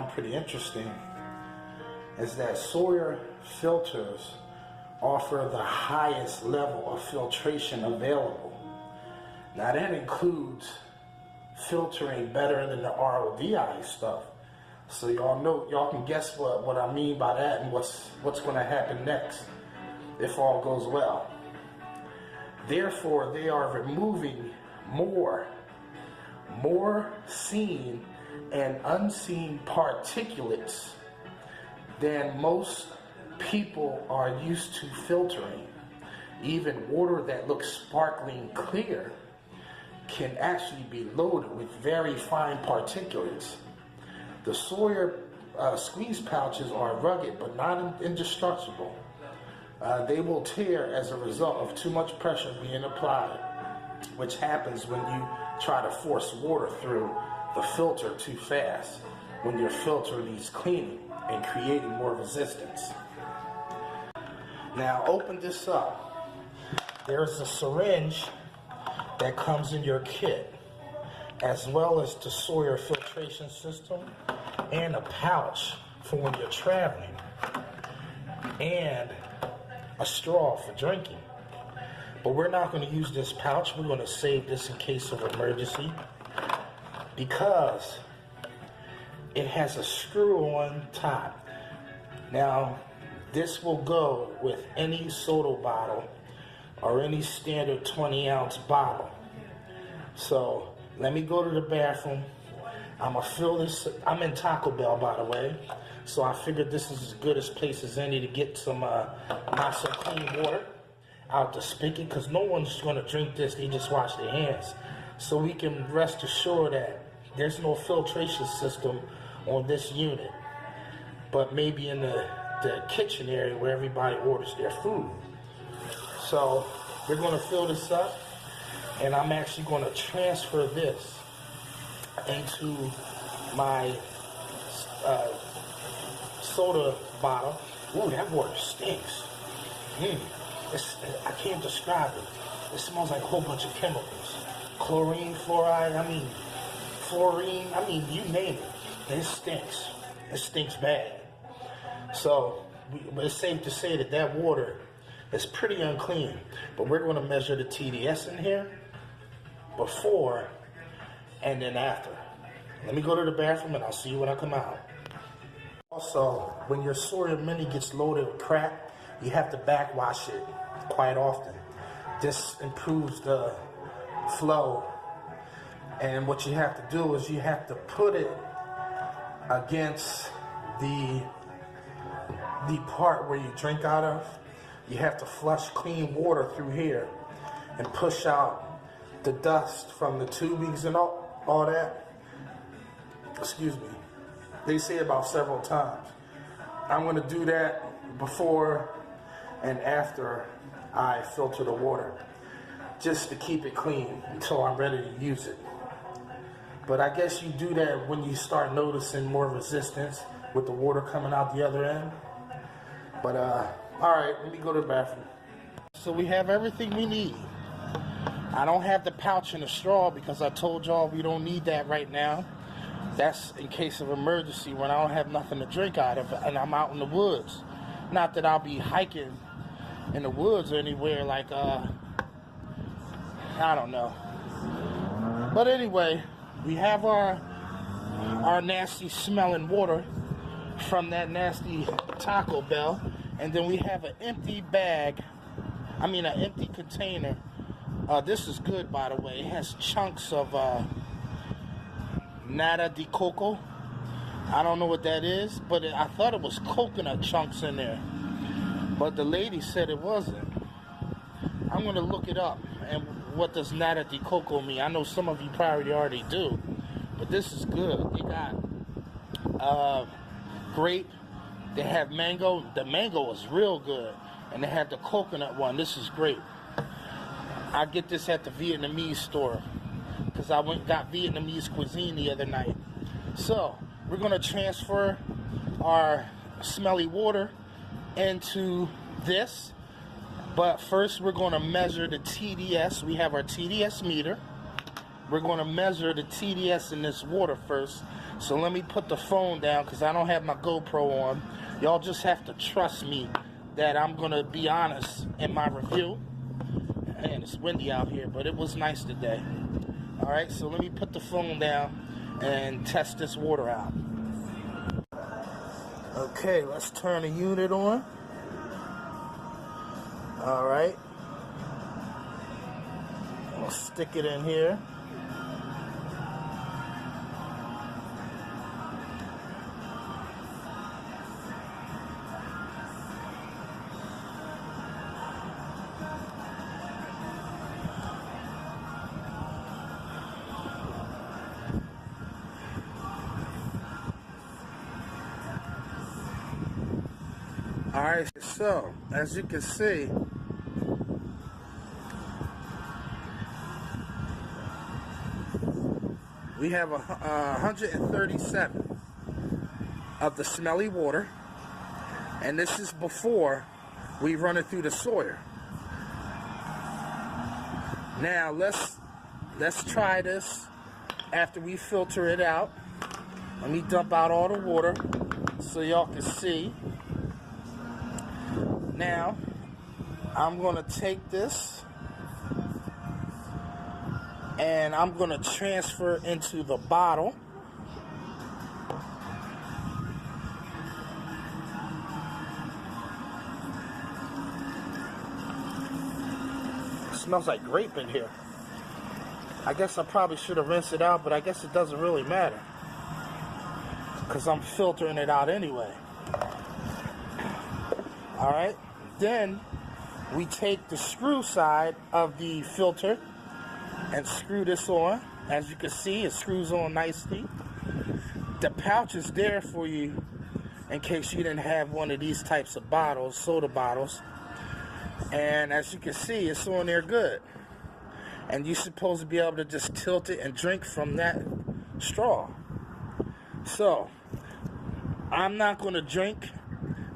found pretty interesting is that Sawyer filters offer the highest level of filtration available. Now that includes filtering better than the RODI stuff. So y'all can guess what I mean by that and what's going to happen next if all goes well. Therefore, they are removing more seen and unseen particulates than most people are used to filtering. Even water that looks sparkling clear can actually be loaded with very fine particulates. The Sawyer squeeze pouches are rugged but not indestructible. They will tear as a result of too much pressure being applied, which happens when you try to force water through the filter too fast, when your filter needs cleaning and creating more resistance. Now open this up. There's a syringe that comes in your kit, as well as the Sawyer filtration system and a pouch for when you're traveling, and a straw for drinking. But we're not going to use this pouch. We're going to save this in case of emergency because it has a screw-on top. Now, this will go with any soda bottle or any standard 20-ounce bottle. So let me go to the bathroom. I'm gonna fill this. I'm in Taco Bell, by the way, so I figured this is as good a place as any to get some not so clean water out the spigot, because no one's gonna drink this. They just wash their hands. So we can rest assured that there's no filtration system on this unit, but maybe in the kitchen area where everybody orders their food. So we're gonna fill this up, and I'm actually gonna transfer this into my soda bottle. Ooh, that water stinks. I can't describe it. It smells like a whole bunch of chemicals. Chlorine, fluoride, fluorine, you name it. It stinks. It stinks bad. So it's safe to say that water is pretty unclean. But we're going to measure the TDS in here before and then after. Let me go to the bathroom and I'll see you when I come out. Also, when your Sawyer Mini gets loaded with crap, you have to backwash it quite often. This improves the flow, and what you have to do is you have to put it against the part where you drink out of. You have to flush clean water through here and push out the dust from the tubings and all that. Excuse me. They say about several times. I'm going to do that before and after I filter the water, just to keep it clean until I'm ready to use it. But I guess you do that when you start noticing more resistance with the water coming out the other end. But alright, let me go to the bathroom. So we have everything we need. I don't have the pouch and the straw because I told y'all we don't need that right now. That's in case of emergency when I don't have nothing to drink out of and I'm out in the woods. Not that I'll be hiking in the woods or anywhere like, I don't know. But anyway, we have our nasty smelling water from that nasty Taco Bell. And then we have an empty an empty container. This is good, by the way. It has chunks of nata de coco. I don't know what that is, but I thought it was coconut chunks in there. But the lady said it wasn't. I'm going to look it up. And what does nata de coco mean? I know some of you probably already do. But this is good. They got grape. They have mango. The mango is real good. And they have the coconut one. This is great. I get this at the Vietnamese store, because I went and got Vietnamese cuisine the other night. So we're going to transfer our smelly water into this. But first we're going to measure the TDS. We have our TDS meter. We're going to measure the TDS in this water first So let me put the phone down because I don't have my GoPro on. Y'all just have to trust me that I'm going to be honest in my review. And it's windy out here, but it was nice today. Alright, so let me put the phone down and test this water out. Okay, let's turn the unit on. Alright. I'll stick it in here. Alright, so as you can see, we have 137 of the smelly water, and this is before we run it through the Sawyer. Now let's try this after we filter it out. Let me dump out all the water so y'all can see. Now I'm gonna take this and I'm gonna transfer into the bottle. It smells like grape in here. I guess I probably should have rinsed it out, but I guess it doesn't really matter because I'm filtering it out anyway. Alright, then we take the screw side of the filter and screw this on. As you can see, it screws on nicely. The pouch is there for you in case you didn't have one of these types of bottles, soda bottles. And as you can see, it's on there good. And you're supposed to be able to just tilt it and drink from that straw. So, I'm not going to drink.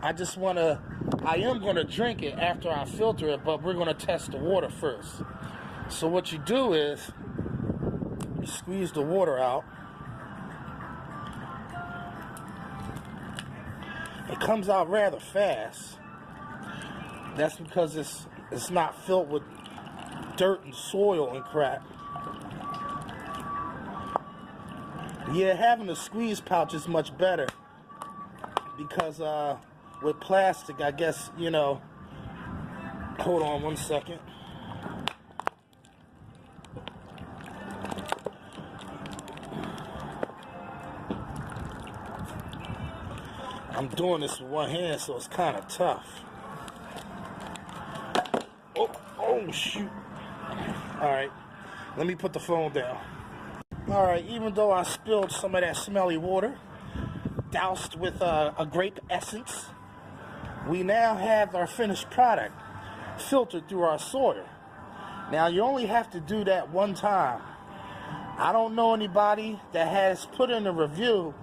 I am going to drink it after I filter it, but we're going to test the water first. So what you do is, you squeeze the water out. It comes out rather fast. That's because it's not filled with dirt and soil and crap. Yeah, having a squeeze pouch is much better because with plastic, I guess, you know. Hold on one second. I'm doing this with one hand, so it's kind of tough. Oh shoot. Alright, let me put the phone down. Alright, even though I spilled some of that smelly water, doused with a grape essence, we now have our finished product filtered through our Sawyer. Now, you only have to do that one time. I don't know anybody that has put in a review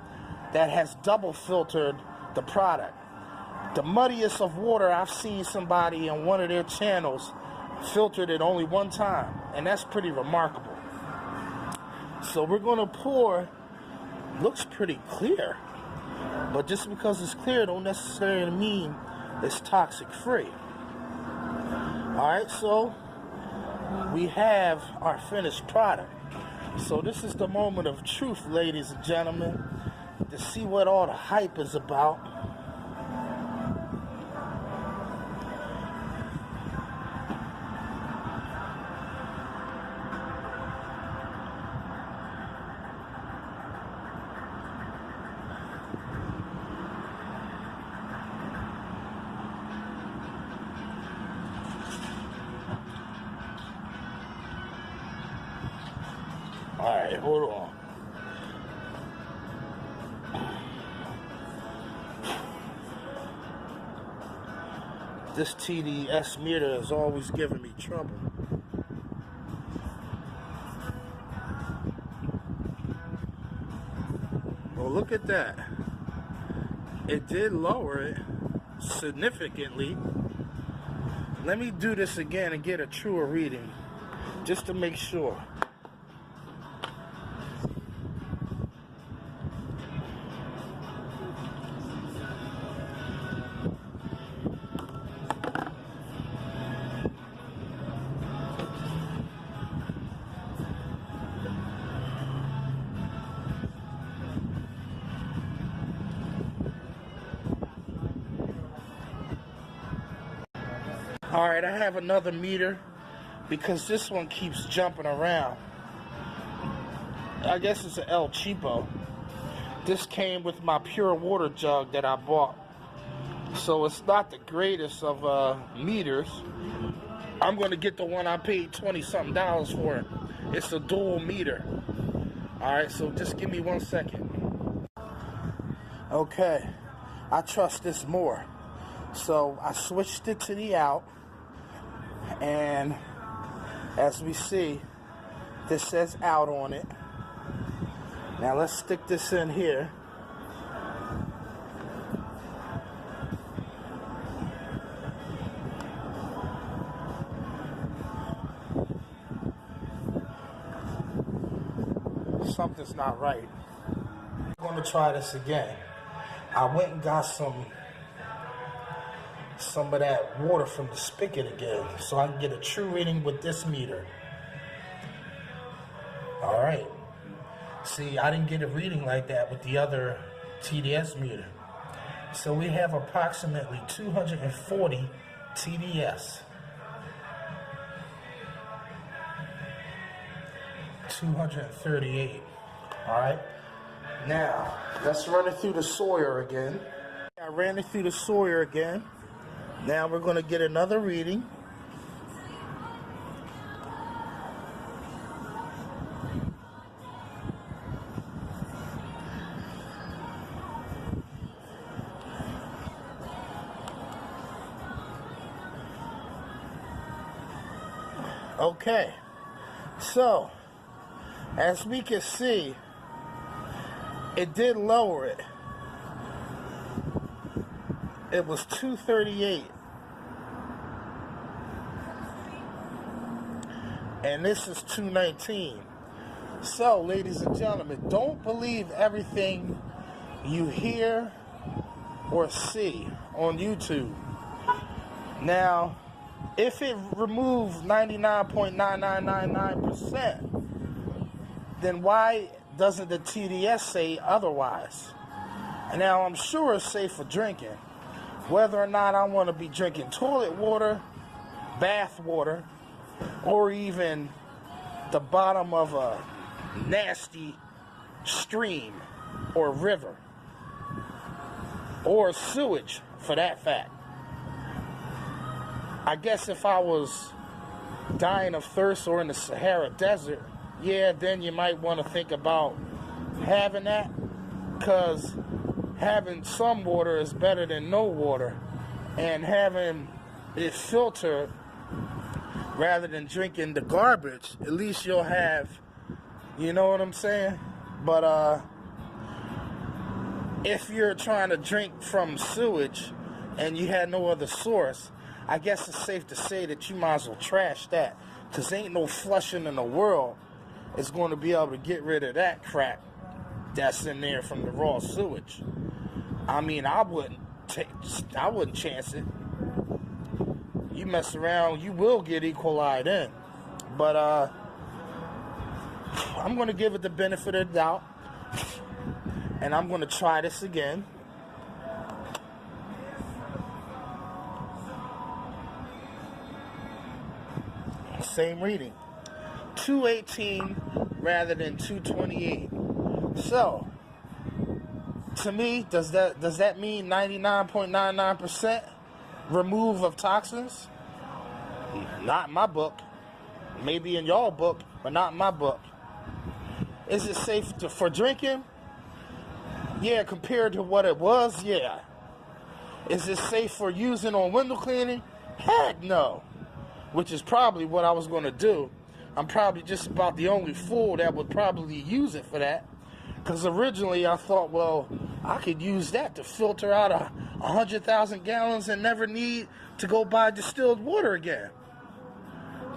that has double filtered the product. The muddiest of water, I've seen somebody on one of their channels filtered it only one time, and that's pretty remarkable. So we're going to pour. Looks pretty clear, but just because it's clear don't necessarily mean it's toxic free. Alright, so we have our finished product. So this is the moment of truth, ladies and gentlemen, to see what all the hype is about. Alright, hold on. This TDS meter is always giving me trouble. Well, look at that. It did lower it significantly. Let me do this again and get a truer reading, just to make sure. Alright, I have another meter because this one keeps jumping around. I guess it's an El Cheapo. This came with my pure water jug that I bought. So it's not the greatest of meters. I'm going to get the one I paid $20-something for. It's a dual meter. Alright, so just give me 1 second. Okay, I trust this more. So I switched it to the out. And as we see, this says out on it. Now let's stick this in here. Something's not right. I'm going to try this again. I went and got some of that water from the spigot again so I can get a true reading with this meter. Alright. See, I didn't get a reading like that with the other TDS meter. So we have approximately 240 TDS. 238. Alright. Now, let's run it through the Sawyer again. I ran it through the Sawyer again. Now we're going to get another reading. Okay, so as we can see, it did lower it. It was 238. And this is 219. So, ladies and gentlemen, don't believe everything you hear or see on YouTube. Now, if it removes 99.9999%, then why doesn't the TDS say otherwise? And now, I'm sure it's safe for drinking. Whether or not I want to be drinking toilet water, bath water, or even the bottom of a nasty stream or river, or sewage for that fact. I guess if I was dying of thirst or in the Sahara Desert, yeah, then you might want to think about having that, because having some water is better than no water, and having it filtered rather than drinking the garbage, at least you'll have, you know what I'm saying? But if you're trying to drink from sewage and you had no other source, I guess it's safe to say that you might as well trash that, because ain't no flushing in the world is going to be able to get rid of that crap that's in there from the raw sewage. I mean, I wouldn't chance it. You mess around, you will get E. coli in. But I'm going to give it the benefit of the doubt, and I'm going to try this again. Same reading, 218 rather than 228. So, to me, does that mean 99.99% remove of toxins? Not in my book. Maybe in y'all book, but not in my book. Is it safe for drinking? Yeah, compared to what it was, yeah. Is it safe for using on window cleaning? Heck no. Which is probably what I was going to do. I'm probably just about the only fool that would probably use it for that. Because originally I thought, well, I could use that to filter out 100,000 gallons and never need to go buy distilled water again.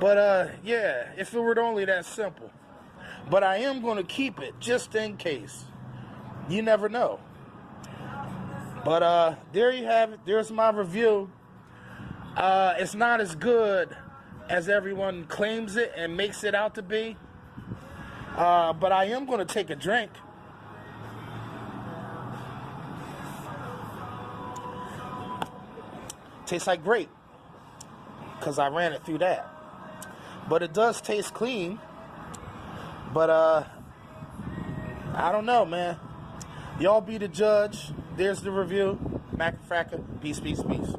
But yeah, if it were only that simple. But I am going to keep it just in case. You never know. But there you have it. There's my review. It's not as good as everyone claims it and makes it out to be. But I am going to take a drink. Tastes like grape. because I ran it through that. But it does taste clean. But I don't know, man. Y'all be the judge. There's the review. Mac Fracker. Peace, peace, peace.